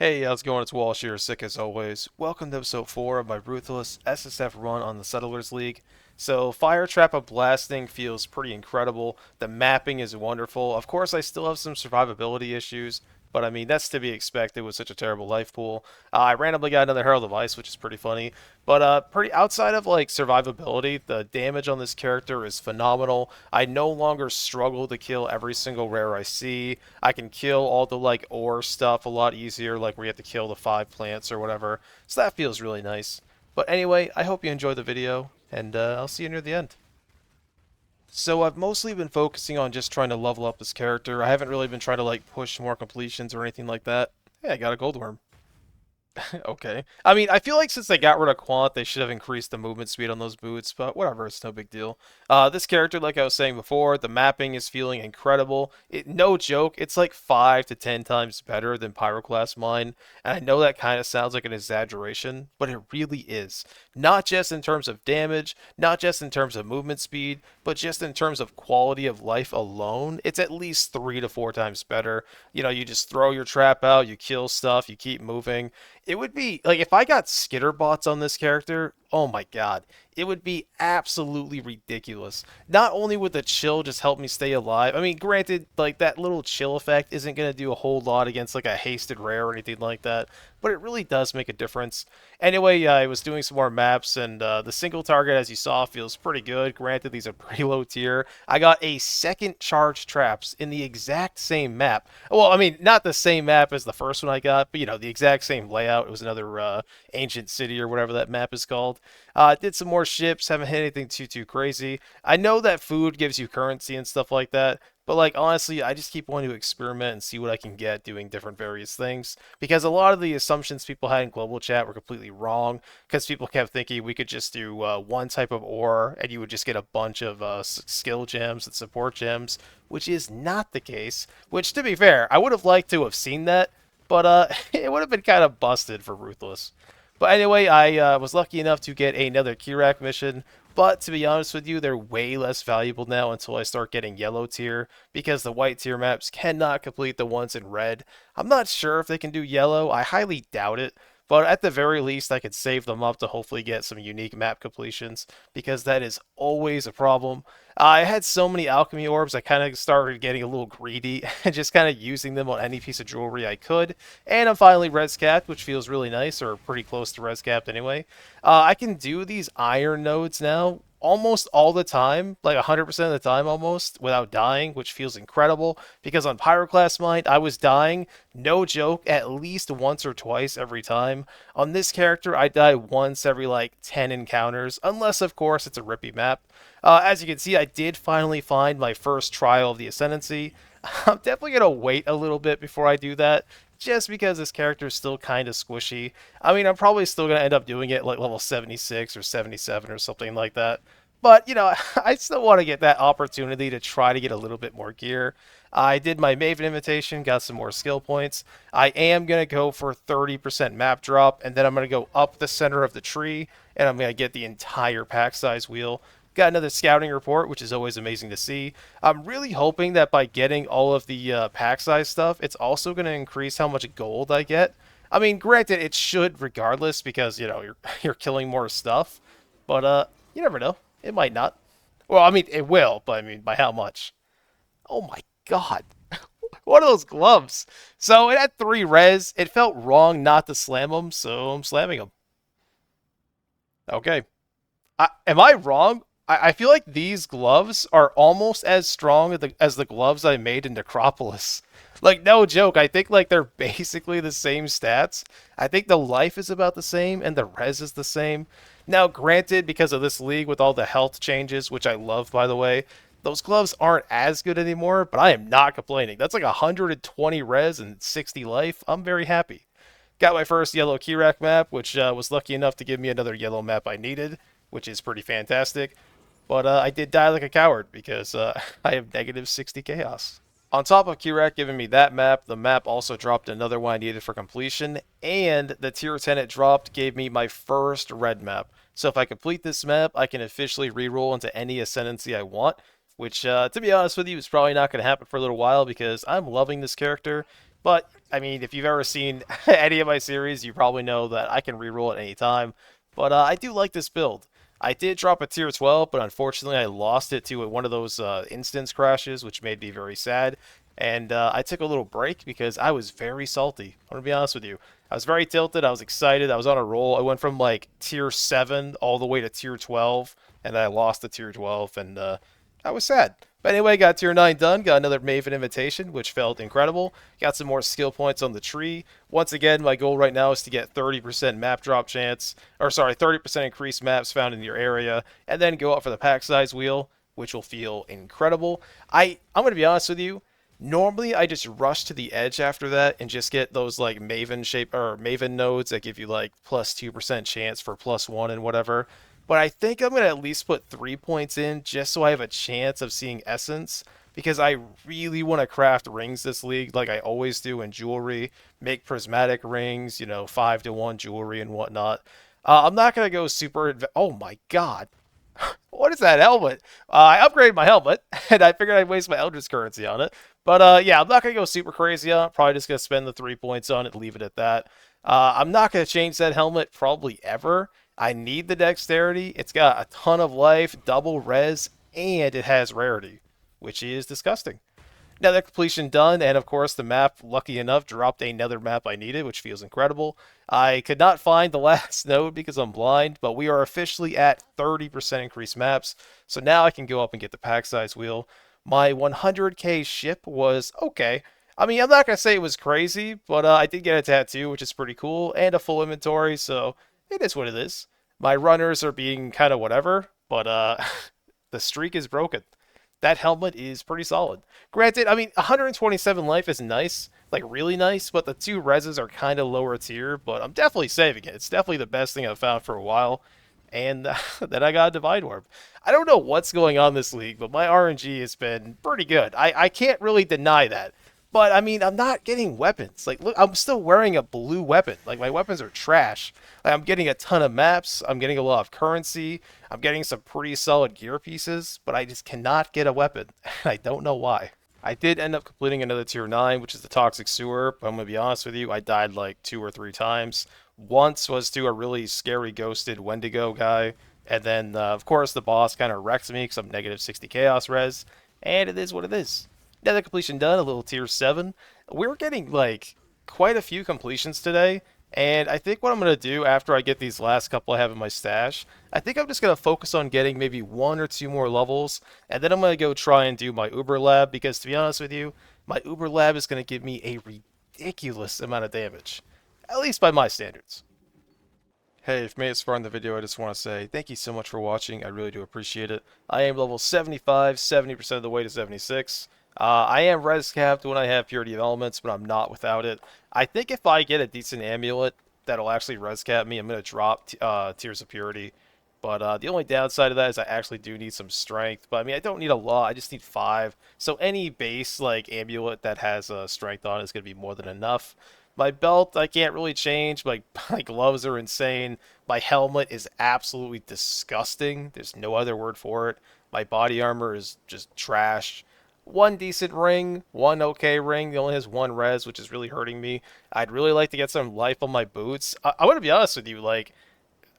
Hey, how's it going? It's Walsh here, sick as always. Welcome to episode 4 of my Ruthless SSF run on the Settlers League. So, Fire Trap of Blasting feels pretty incredible. The mapping is wonderful. Of course, I still have some survivability issues, but I mean, that's to be expected with such a terrible life pool. I randomly got another Herald of Ice, which is pretty funny. But pretty outside of like survivability, the damage on this character is phenomenal. I no longer struggle to kill every single rare I see. I can kill all the like ore stuff a lot easier, like where you have to kill the 5 plants or whatever. So that feels really nice. But anyway, I hope you enjoy the video, and I'll see you near the end. So I've mostly been focusing on just trying to level up this character. I haven't really been trying to like push more completions or anything like that. Hey, I got a gold worm. Okay. I mean, I feel like since they got rid of Quant, they should have increased the movement speed on those boots, but whatever, it's no big deal. This character, like I was saying before, the mapping is feeling incredible. No joke, it's like 5 to 10 times better than Pyroclast Mine, and I know that kind of sounds like an exaggeration, but it really is. Not just in terms of damage, not just in terms of movement speed, but just in terms of quality of life alone, it's at least 3 to 4 times better. You know, you just throw your trap out, you kill stuff, you keep moving. It would be like if I got skitter bots on this character, oh my god, it would be absolutely ridiculous. Not only would the chill just help me stay alive, I mean, granted, like that little chill effect isn't going to do a whole lot against like a hasted rare or anything like that, but it really does make a difference. Anyway, I was doing some more maps, and the single target, as you saw, feels pretty good. Granted, these are pretty low tier. I got a second charge traps in the exact same map. Well, I mean, not the same map as the first one I got, but you know, the exact same layout. It was another ancient city or whatever that map is called. Did some more ships, haven't hit anything too crazy. I know that food gives you currency and stuff like that, but like honestly, I just keep wanting to experiment and see what I can get doing different various things. Because a lot of the assumptions people had in global chat were completely wrong. Because people kept thinking we could just do one type of ore and you would just get a bunch of skill gems and support gems, which is not the case. Which, to be fair, I would have liked to have seen that, but it would have been kind of busted for Ruthless. But anyway, I was lucky enough to get another Kirak mission. But to be honest with you, they're way less valuable now until I start getting yellow tier, because the white tier maps cannot complete the ones in red. I'm not sure if they can do yellow, I highly doubt it, but at the very least I could save them up to hopefully get some unique map completions, because that is always a problem. I had so many alchemy orbs, I kind of started getting a little greedy and just kind of using them on any piece of jewelry I could. And I'm finally res capped, which feels really nice, or pretty close to res capped anyway. I can do these iron nodes now almost all the time, like 100% of the time almost, without dying, which feels incredible. Because on Pyroclast Mind, I was dying, no joke, at least once or twice every time. On this character, I die once every like 10 encounters, unless of course it's a rippy map. As you can see, I did finally find my first trial of the Ascendancy. I'm definitely going to wait a little bit before I do that, just because this character is still kind of squishy. I mean, I'm probably still going to end up doing it like level 76 or 77 or something like that. But, you know, I still want to get that opportunity to try to get a little bit more gear. I did my Maven invitation, got some more skill points. I am going to go for 30% map drop, and then I'm going to go up the center of the tree, and I'm going to get the entire pack size wheel. Got another scouting report, which is always amazing to see. I'm really hoping that by getting all of the pack size stuff, it's also going to increase how much gold I get. I mean, granted, it should regardless because you know you're killing more stuff, but you never know. It might not. Well, I mean, it will, but I mean, by how much? Oh my god. What are those gloves? So it had 3 res. It felt wrong not to slam them, so I'm slamming them. Okay. Am I wrong? I feel like these gloves are almost as strong as the gloves I made in Necropolis. Like, no joke, I think like they're basically the same stats. I think the life is about the same and the res is the same. Now, granted, because of this league with all the health changes, which I love by the way, those gloves aren't as good anymore, but I am not complaining. That's like 120 res and 60 life. I'm very happy. Got my first yellow Kirak map, which was lucky enough to give me another yellow map I needed, which is pretty fantastic. But I did die like a coward because I have negative 60 chaos. On top of Kirak giving me that map, the map also dropped another one I needed for completion, and the tier 10 it dropped gave me my first red map. So if I complete this map, I can officially reroll into any Ascendancy I want, which, to be honest with you, is probably not going to happen for a little while because I'm loving this character. But I mean, if you've ever seen any of my series, you probably know that I can reroll at any time. But I do like this build. I did drop a tier 12, but unfortunately I lost it to one of those instance crashes, which made me very sad. And I took a little break because I was very salty. I'm gonna be honest with you. I was very tilted. I was excited. I was on a roll. I went from like tier 7 all the way to tier 12, and I lost the tier 12, and I was sad. But anyway, got tier 9 done. Got another Maven invitation, which felt incredible. Got some more skill points on the tree. Once again, my goal right now is to get 30% map drop chance, or sorry, 30% increased maps found in your area, and then go up for the pack size wheel, which will feel incredible. I'm going to be honest with you. Normally, I just rush to the edge after that and just get those like Maven shape or Maven nodes that give you like plus 2% chance for plus 1 and whatever. But I think I'm going to at least put 3 points in just so I have a chance of seeing Essence because I really want to craft rings this league like I always do in jewelry, make prismatic rings, 5-to-1 jewelry and whatnot. I'm not going to go super. Oh my god. What is that helmet? I upgraded my helmet, and I figured I'd waste my Eldritch currency on it. But yeah, I'm not going to go super crazy on it. Probably just going to spend the 3 points on it and leave it at that. I'm not going to change that helmet probably ever. I need the dexterity. It's got a ton of life, double res, and it has rarity, which is disgusting. Now that completion done, and of course the map, lucky enough, dropped another map I needed, which feels incredible. I could not find the last node because I'm blind, but we are officially at 30% increased maps, so now I can go up and get the pack size wheel. My 100k ship was okay. I mean, I'm not going to say it was crazy, but I did get a tattoo, which is pretty cool, and a full inventory, so it is what it is. My runners are being kind of whatever, but the streak is broken. That helmet is pretty solid. Granted, I mean, 127 life is nice, like really nice, but the two reses are kind of lower tier, but I'm definitely saving it. It's definitely the best thing I've found for a while. And then I got a Divine Orb. I don't know what's going on this league, but my RNG has been pretty good. I can't really deny that. But I mean, I'm not getting weapons. Like, look, I'm still wearing a blue weapon. Like, my weapons are trash. Like, I'm getting a ton of maps. I'm getting a lot of currency. I'm getting some pretty solid gear pieces, but I just cannot get a weapon. I don't know why. I did end up completing another tier 9, which is the Toxic Sewer, but I'm going to be honest with you, I died like 2 or 3 times. Once was to a really scary ghosted Wendigo guy, and then, of course, the boss kind of wrecked me because I'm negative 60 chaos res, and it is what it is. Now that completion done, a little tier 7. We're getting like quite a few completions today, and I think what I'm going to do after I get these last couple I have in my stash, I think I'm just going to focus on getting maybe 1 or 2 more levels, and then I'm going to go try and do my Uber Lab, because to be honest with you, my Uber Lab is going to give me a ridiculous amount of damage, at least by my standards. Hey, if you made it this far in the video, I just want to say thank you so much for watching. I really do appreciate it. I am level 75, 70% of the way to 76. I am res capped when I have Purity of Elements, but I'm not without it. I think if I get a decent amulet that'll actually res cap me, I'm going to drop Tears of Purity. But the only downside of that is I actually do need some strength. But I mean, I don't need a lot. I just need 5. So any base like amulet that has strength on it is going to be more than enough. My belt, I can't really change. My gloves are insane. My helmet is absolutely disgusting. There's no other word for it. My body armor is just trash. One decent ring, one okay ring. It only has 1 res, which is really hurting me. I'd really like to get some life on my boots. I want to be honest with you, like,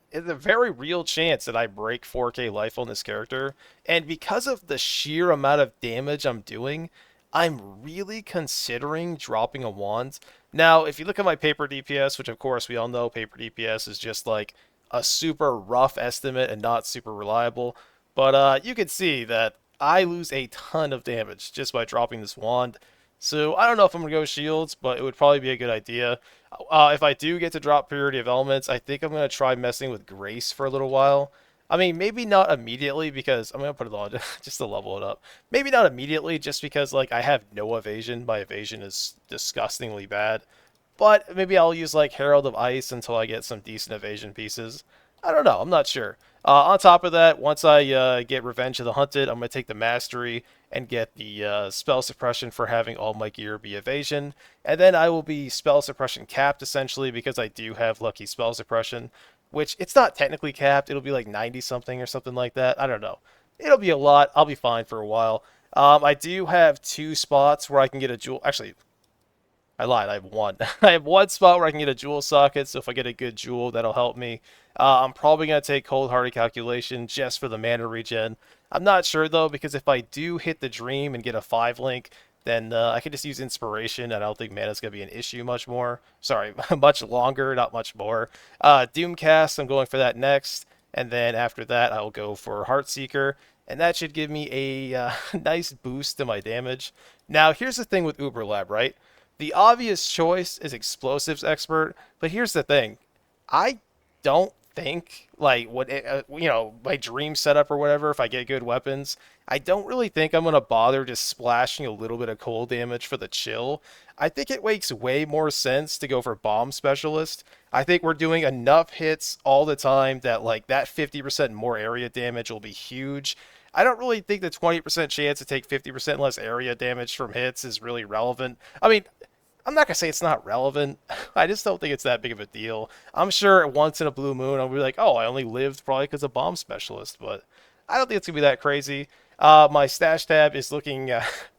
it's a very real chance that I break 4k life on this character, and because of the sheer amount of damage I'm doing, I'm really considering dropping a wand. Now, if you look at my paper DPS, which of course we all know paper DPS is just like a super rough estimate and not super reliable, but you can see that I lose a ton of damage just by dropping this wand. So I don't know if I'm going to go shields, but it would probably be a good idea. If I do get to drop Purity of Elements, I think I'm going to try messing with Grace for a little while. I mean, maybe not immediately because I'm going to put it on just to level it up. Maybe not immediately just because like I have no evasion. My evasion is disgustingly bad. But maybe I'll use like Herald of Ice until I get some decent evasion pieces. I don't know. I'm not sure. On top of that, once I get Revenge of the Hunted, I'm going to take the Mastery and get the spell suppression for having all my gear be evasion. And then I will be spell suppression capped essentially because I do have lucky spell suppression, which it's not technically capped. It'll be like 90 something or something like that. I don't know. It'll be a lot. I'll be fine for a while. I do have 2 spots where I can get a jewel. Actually, I lied. I have one. I have one spot where I can get a jewel socket, so if I get a good jewel, that'll help me. I'm probably going to take Cold Hearted Calculation just for the mana regen. I'm not sure, though, because if I do hit the Dream and get a 5 link, then I can just use Inspiration, and I don't think mana's going to be an issue much more. Sorry, much longer, not much more. Doomcast, I'm going for that next, and then after that, I'll go for Heartseeker, and that should give me a nice boost to my damage. Now, here's the thing with Uber Lab, right? The obvious choice is Explosives Expert, but here's the thing. I don't think like my dream setup or whatever, if I get good weapons, I don't really think I'm gonna bother just splashing a little bit of cold damage for the chill. I think it makes way more sense to go for Bomb Specialist. I think we're doing enough hits all the time that like that 50% more area damage will be huge. I don't really think the 20% chance to take 50% less area damage from hits is really relevant. I mean, I'm not gonna say it's not relevant. I just don't think it's that big of a deal. I'm sure once in a blue moon I'll be like, oh, I only lived probably because of Bomb Specialist, but I don't think it's gonna be that crazy. My stash tab is looking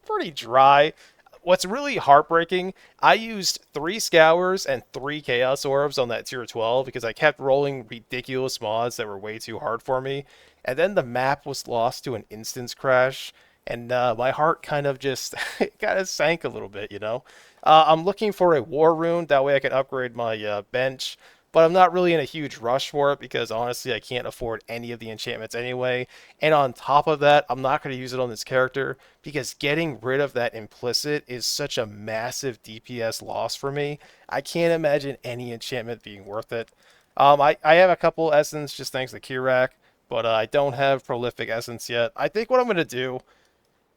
pretty dry. What's really heartbreaking, I used 3 Scours and 3 Chaos Orbs on that tier 12 because I kept rolling ridiculous mods that were way too hard for me. And then the map was lost to an instance crash, and my heart kind of just kind of sank a little bit, you know? I'm looking for a War Rune, that way I can upgrade my bench, but I'm not really in a huge rush for it because honestly I can't afford any of the enchantments anyway. And on top of that, I'm not going to use it on this character because getting rid of that implicit is such a massive DPS loss for me. I can't imagine any enchantment being worth it. I have a couple essence just thanks to Kirak, but I don't have prolific essence yet. I think what I'm going to do,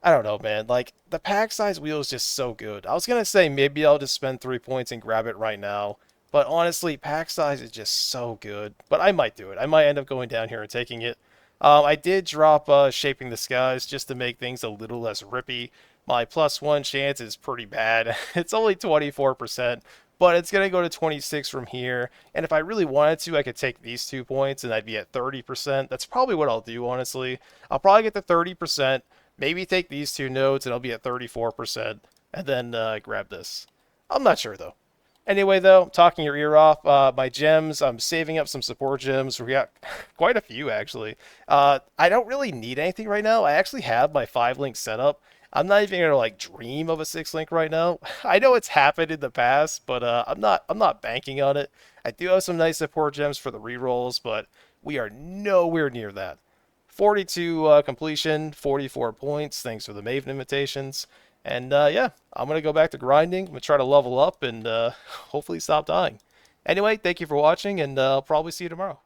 I don't know, man. Like, the pack size wheel is just so good. I was going to say maybe I'll just spend 3 points and grab it right now. But honestly, pack size is just so good. But I might do it. I might end up going down here and taking it. I did drop Shaping the Skies just to make things a little less rippy. My +1 chance is pretty bad. It's only 24%, but it's going to go to 26 from here. And if I really wanted to, I could take these 2 points and I'd be at 30%. That's probably what I'll do, honestly. I'll probably get to 30%. Maybe take these 2 nodes and I'll be at 34%, and then grab this. I'm not sure though. Anyway though, talking your ear off, my gems, I'm saving up some support gems. We got quite a few actually. I don't really need anything right now. I actually have my 5 link set up. I'm not even gonna like dream of a 6 link right now. I know it's happened in the past, but I'm not banking on it. I do have some nice support gems for the rerolls, but we are nowhere near that. 42 completion, 44 points, thanks for the Maven invitations. And yeah, I'm going to go back to grinding. I'm going to try to level up and hopefully stop dying. Anyway, thank you for watching, and I'll probably see you tomorrow.